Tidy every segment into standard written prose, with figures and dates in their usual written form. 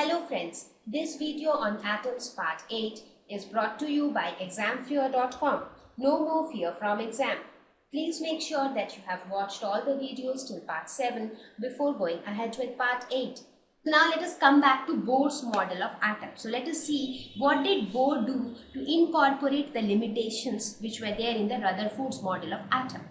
Hello friends, this video on atoms part 8 is brought to you by examfear.com. No more fear from exam. Please make sure that you have watched all the videos till part 7 before going ahead with part 8. Now let us come back to Bohr's model of atom. So let us see what did Bohr do to incorporate the limitations which were there in the Rutherford's model of atom.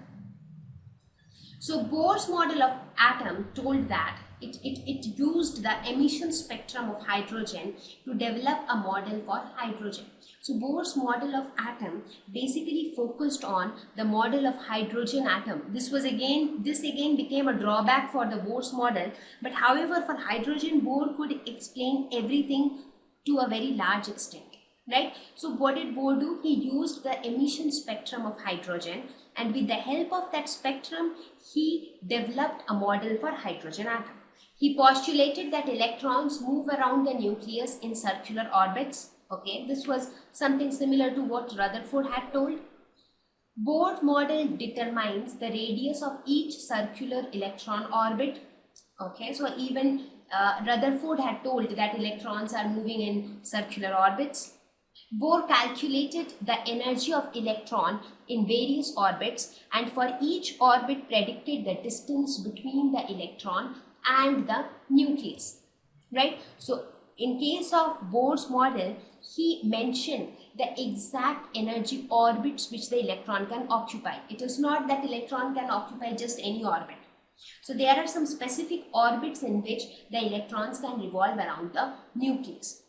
So Bohr's model of atom told that it used the emission spectrum of hydrogen to develop a model for hydrogen. So Bohr's model of atom basically focused on the model of hydrogen atom. This again became a drawback for the Bohr's model, but however for hydrogen Bohr could explain everything to a very large extent. Right? So what did Bohr do? He used the emission spectrum of hydrogen, and with the help of that spectrum he developed a model for hydrogen atom. He postulated that electrons move around the nucleus in circular orbits. Okay, this was something similar to what Rutherford had told. Bohr's model determines the radius of each circular electron orbit. Okay, so even Rutherford had told that electrons are moving in circular orbits. Bohr calculated the energy of electron in various orbits, and for each orbit predicted the distance between the electron and the nucleus. Right? So in case of Bohr's model, he mentioned the exact energy orbits which the electron can occupy. It is not that electron can occupy just any orbit. So there are some specific orbits in which the electrons can revolve around the nucleus.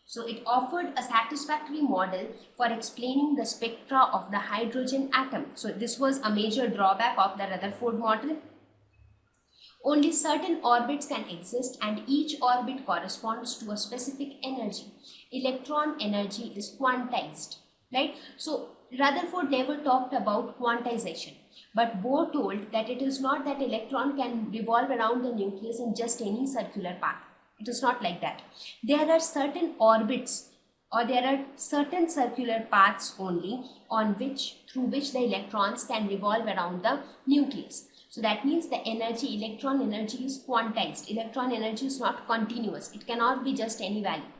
So it offered a satisfactory model for explaining the spectra of the hydrogen atom. So this was a major drawback of the Rutherford model. Only certain orbits can exist, and each orbit corresponds to a specific energy. Electron energy is quantized, right? So Rutherford never talked about quantization, but Bohr told that it is not that electron can revolve around the nucleus in just any circular path. It is not like that. There are certain orbits, or there are certain circular paths only through which the electrons can revolve around the nucleus. So that means the electron energy is quantized. Electron energy is not continuous. It cannot be just any value.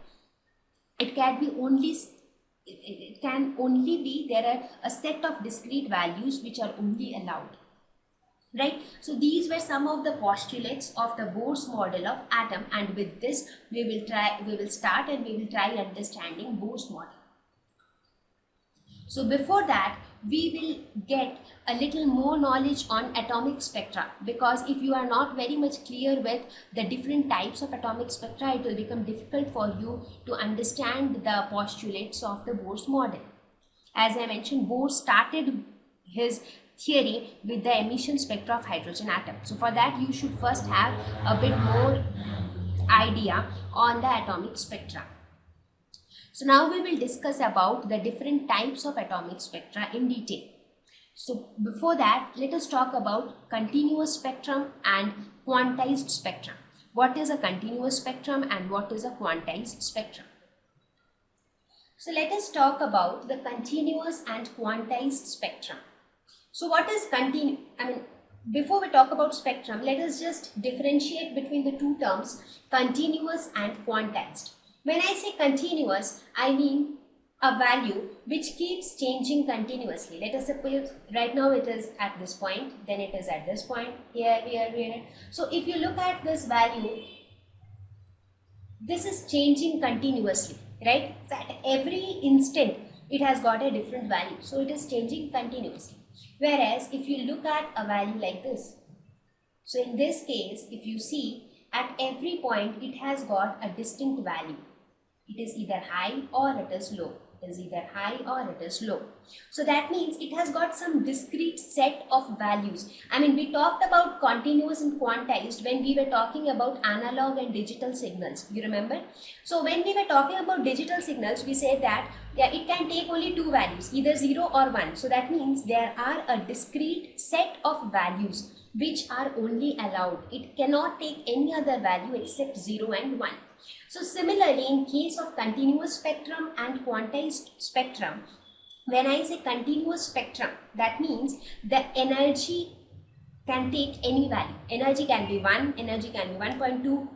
It can only be, there are a set of discrete values which are only allowed. Right? So these were some of the postulates of the Bohr's model of atom, and with this we will start understanding Bohr's model. So before that, we will get a little more knowledge on atomic spectra, because if you are not very much clear with the different types of atomic spectra, it will become difficult for you to understand the postulates of the Bohr's model. As I mentioned, Bohr started his theory with the emission spectra of hydrogen atom. So for that you should first have a bit more idea on the atomic spectra. So now we will discuss about the different types of atomic spectra in detail. So before that, let us talk about continuous spectrum and quantized spectrum. What is a continuous spectrum and what is a quantized spectrum? So let us talk about the continuous and quantized spectrum. So what is before we talk about spectrum, let us just differentiate between the two terms, continuous and quantized. When I say continuous, I mean a value which keeps changing continuously. Let us suppose right now it is at this point, then it is at this point, here. So if you look at this value, this is changing continuously, right? So at every instant it has got a different value. So it is changing continuously. Whereas if you look at a value like this, so in this case, if you see at every point it has got a distinct value. It is either high or it is low. It is either high or it is low. So that means it has got some discrete set of values. We talked about continuous and quantized when we were talking about analog and digital signals. You remember? So when we were talking about digital signals, we said that it can take only two values, either 0 or 1. So that means there are a discrete set of values which are only allowed. It cannot take any other value except 0 and 1. So similarly, in case of continuous spectrum and quantized spectrum, when I say continuous spectrum, that means the energy can take any value. Energy can be 1, energy can be 1.2,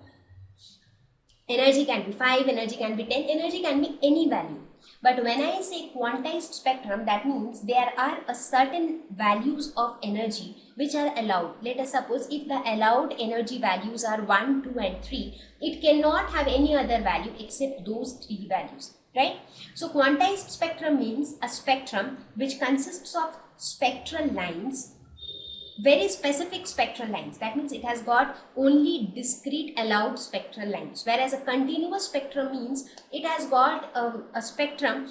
Energy can be 5, energy can be 10, energy can be any value. But when I say quantized spectrum, that means there are a certain values of energy which are allowed. Let us suppose if the allowed energy values are 1, 2 and 3, it cannot have any other value except those 3 values, right? So quantized spectrum means a spectrum which consists of spectral lines, very specific spectral lines. That means it has got only discrete allowed spectral lines, whereas a continuous spectrum means it has got a spectrum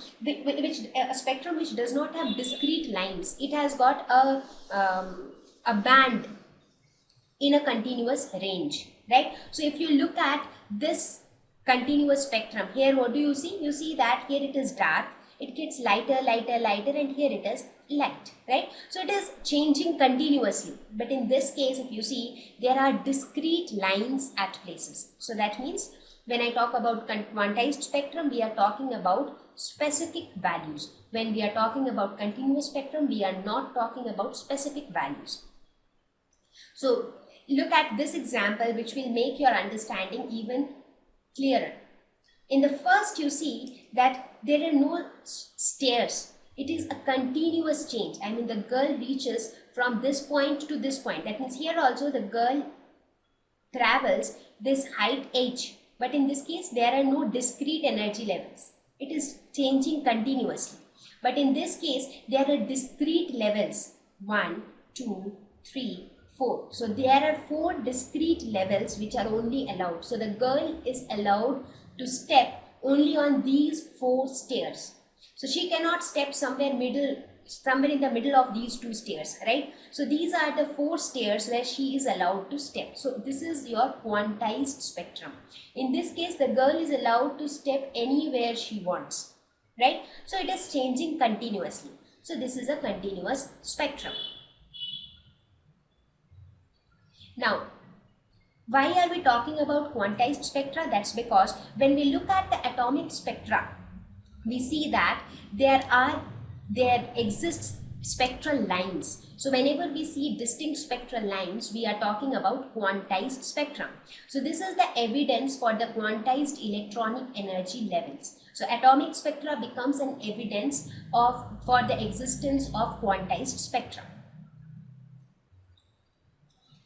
which does not have discrete lines. It has got a band in a continuous range, right? So if you look at this continuous spectrum here, what do you see? You see that here it is dark, it gets lighter, and here it is light, right? So it is changing continuously. But in this case, if you see, there are discrete lines at places. So that means when I talk about quantized spectrum, we are talking about specific values. When we are talking about continuous spectrum, we are not talking about specific values. So look at this example, which will make your understanding even clearer. In the first, you see that there are no stairs. It is a continuous change. I mean, the girl reaches from this point to this point. That means here also the girl travels this height h. But in this case, there are no discrete energy levels. It is changing continuously. But in this case, there are discrete levels. 1, 2, 3, 4. So there are 4 discrete levels which are only allowed. So the girl is allowed to step only on these 4 stairs. So she cannot step somewhere in the middle of these 2 stairs, right? So these are the 4 stairs where she is allowed to step. So this is your quantized spectrum. In this case, the girl is allowed to step anywhere she wants, right? So it is changing continuously. So this is a continuous spectrum. Now, why are we talking about quantized spectra? That's because when we look at the atomic spectra, we see that there exists spectral lines. So whenever we see distinct spectral lines, we are talking about quantized spectrum. So this is the evidence for the quantized electronic energy levels. So atomic spectra becomes an evidence for the existence of quantized spectrum.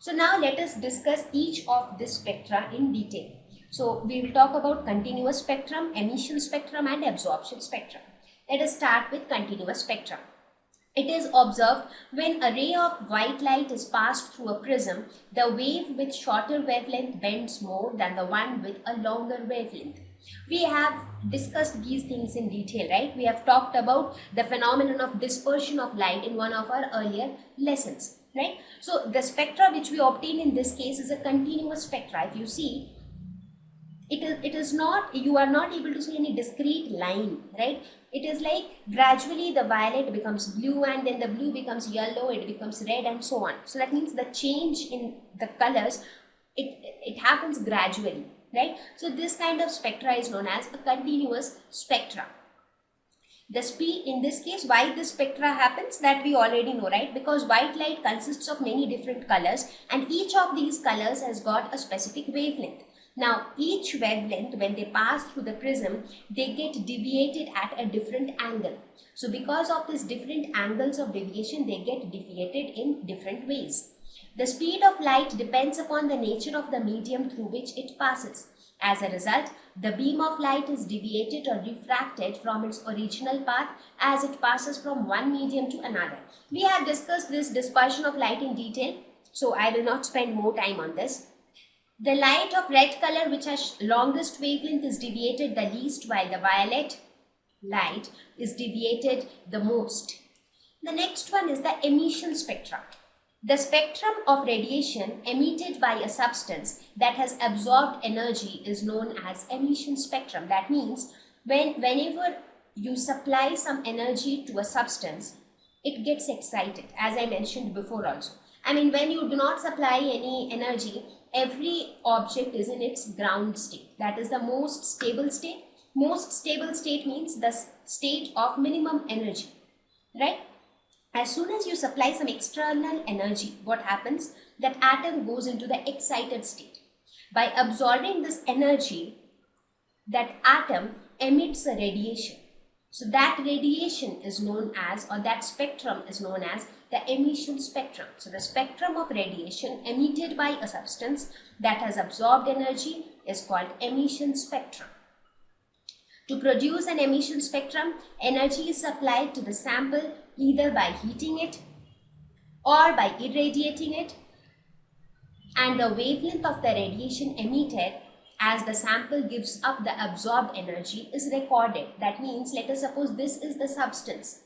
So now let us discuss each of this spectra in detail. So we will talk about continuous spectrum, emission spectrum and absorption spectrum. Let us start with continuous spectrum. It is observed when a ray of white light is passed through a prism, the wave with shorter wavelength bends more than the one with a longer wavelength. We have discussed these things in detail, right? We have talked about the phenomenon of dispersion of light in one of our earlier lessons, right? So the spectra which we obtain in this case is a continuous spectra. If you see, it is not, you are not able to see any discrete line, right? It is like gradually the violet becomes blue and then the blue becomes yellow, it becomes red and so on. So that means the change in the colors, it happens gradually, right? So this kind of spectra is known as a continuous spectra. The speed, in this case, why this spectra happens, that we already know, right? Because white light consists of many different colors and each of these colors has got a specific wavelength. Now, each wavelength, when they pass through the prism, they get deviated at a different angle. So because of these different angles of deviation, they get deviated in different ways. The speed of light depends upon the nature of the medium through which it passes. As a result, the beam of light is deviated or refracted from its original path as it passes from one medium to another. We have discussed this dispersion of light in detail, so I will not spend more time on this. The light of red color, which has longest wavelength, is deviated the least, while the violet light is deviated the most. The next one is the emission spectra. The spectrum of radiation emitted by a substance that has absorbed energy is known as emission spectrum. That means whenever you supply some energy to a substance, it gets excited, as I mentioned before also. I mean, when you do not supply any energy, every object is in its ground state. That is the most stable state. Most stable state means the state of minimum energy, right? As soon as you supply some external energy, what happens? That atom goes into the excited state. By absorbing this energy, that atom emits a radiation. So that radiation is known as, or that spectrum is known as the emission spectrum. So the spectrum of radiation emitted by a substance that has absorbed energy is called emission spectrum. To produce an emission spectrum, energy is supplied to the sample either by heating it or by irradiating it, and the wavelength of the radiation emitted as the sample gives up the absorbed energy is recorded. That means, let us suppose this is the substance.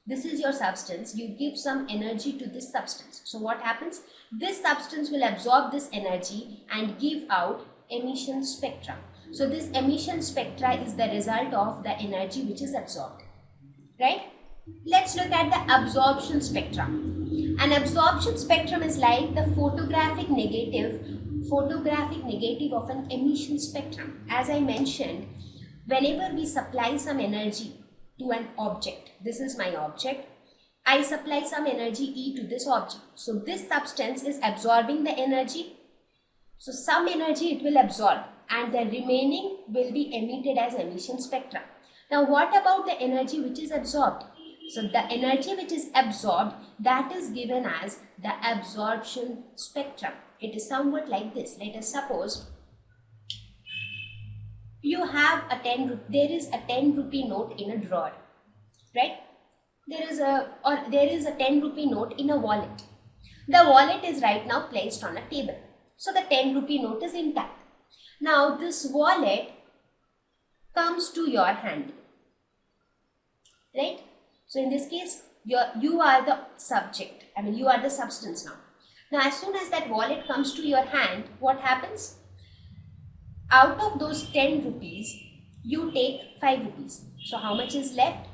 This is your substance. You give some energy to this substance. So what happens? This substance will absorb this energy and give out emission spectra. So this emission spectra is the result of the energy which is absorbed. Right? Let's look at the absorption spectra. An absorption spectrum is like the photographic negative of an emission spectrum. As I mentioned, whenever we supply some energy to an object, this is my object, I supply some energy E to this object. So this substance is absorbing the energy. So some energy it will absorb and the remaining will be emitted as emission spectra. Now what about the energy which is absorbed? So the energy which is absorbed, that is given as the absorption spectrum. It is somewhat like this. Let us suppose you have there is a 10 rupee note in a drawer, right? There is a 10 rupee note in a wallet. The wallet is right now placed on a table. So the 10 rupee note is intact. Now this wallet comes to your hand, right? So in this case, you are the subject. I mean, you are the substance now. Now, as soon as that wallet comes to your hand, what happens? Out of those 10 rupees, you take 5 rupees. So how much is left?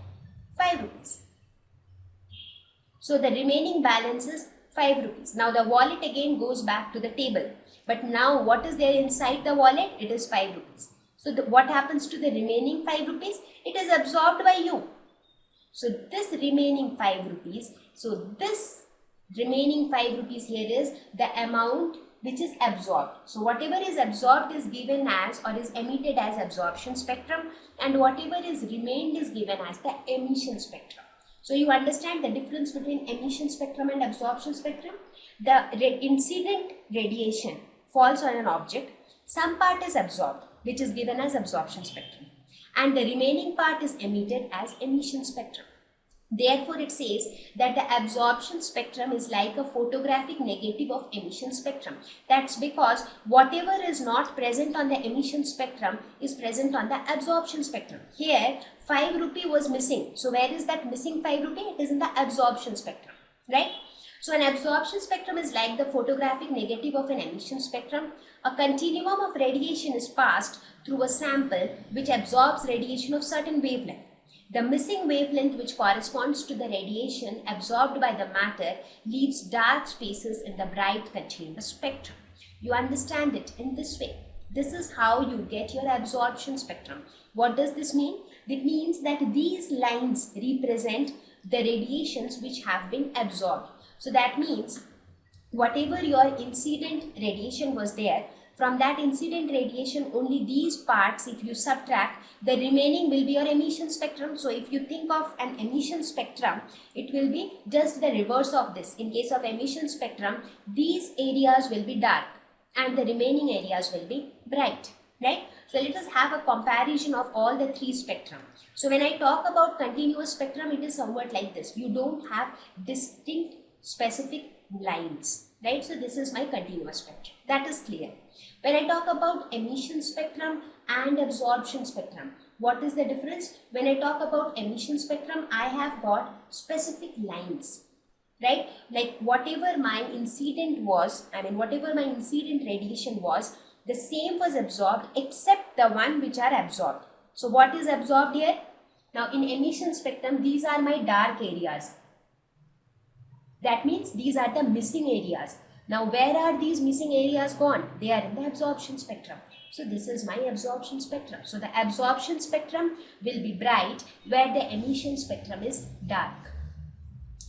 5 rupees. So the remaining balance is 5 rupees. Now the wallet again goes back to the table. But now what is there inside the wallet? It is 5 rupees. So what happens to the remaining 5 rupees? It is absorbed by you. So this remaining 5 rupees, here is the amount which is absorbed. So whatever is absorbed is given as or is emitted as absorption spectrum, and whatever is remained is given as the emission spectrum. So you understand the difference between emission spectrum and absorption spectrum? The incident radiation falls on an object. Some part is absorbed, which is given as absorption spectrum, and the remaining part is emitted as emission spectrum. Therefore, it says that the absorption spectrum is like a photographic negative of emission spectrum. That's because whatever is not present on the emission spectrum is present on the absorption spectrum. Here, 5 rupee was missing. So where is that missing 5 rupee? It is in the absorption spectrum, right? So an absorption spectrum is like the photographic negative of an emission spectrum. A continuum of radiation is passed through a sample which absorbs radiation of certain wavelength. The missing wavelength, which corresponds to the radiation absorbed by the matter, leaves dark spaces in the bright continuous spectrum. You understand it in this way. This is how you get your absorption spectrum. What does this mean? It means that these lines represent the radiations which have been absorbed. So that means whatever your incident radiation was there, from that incident radiation, only these parts, if you subtract, the remaining will be your emission spectrum. So if you think of an emission spectrum, it will be just the reverse of this. In case of emission spectrum, these areas will be dark and the remaining areas will be bright, right? So let us have a comparison of all the three spectrum. So when I talk about continuous spectrum, it is somewhat like this. You don't have distinct specific lines, right? So this is my continuous spectrum. That is clear. When I talk about emission spectrum and absorption spectrum, what is the difference? When I talk about emission spectrum, I have got specific lines, right? Like whatever my incident was, whatever my incident radiation was, the same was absorbed except the one which are absorbed. So what is absorbed here? Now in emission spectrum, these are my dark areas. That means these are the missing areas. Now where are these missing areas gone? They are in the absorption spectrum. So this is my absorption spectrum. So the absorption spectrum will be bright where the emission spectrum is dark.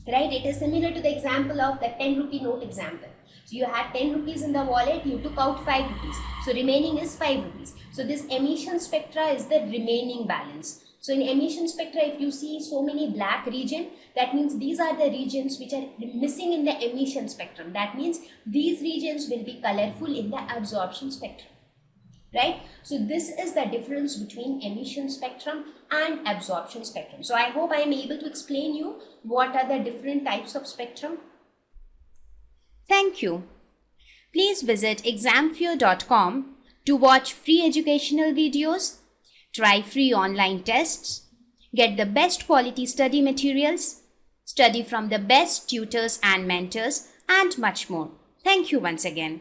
Right? It is similar to the example of the 10 rupee note example. So you had 10 rupees in the wallet, you took out 5 rupees. So remaining is 5 rupees. So this emission spectra is the remaining balance. So in emission spectra, if you see so many black region, that means these are the regions which are missing in the emission spectrum. That means these regions will be colorful in the absorption spectrum. Right? So this is the difference between emission spectrum and absorption spectrum. So I hope I am able to explain you what are the different types of spectrum. Thank you. Please visit examfear.com to watch free educational videos, try free online tests, get the best quality study materials, study from the best tutors and mentors, and much more. Thank you once again.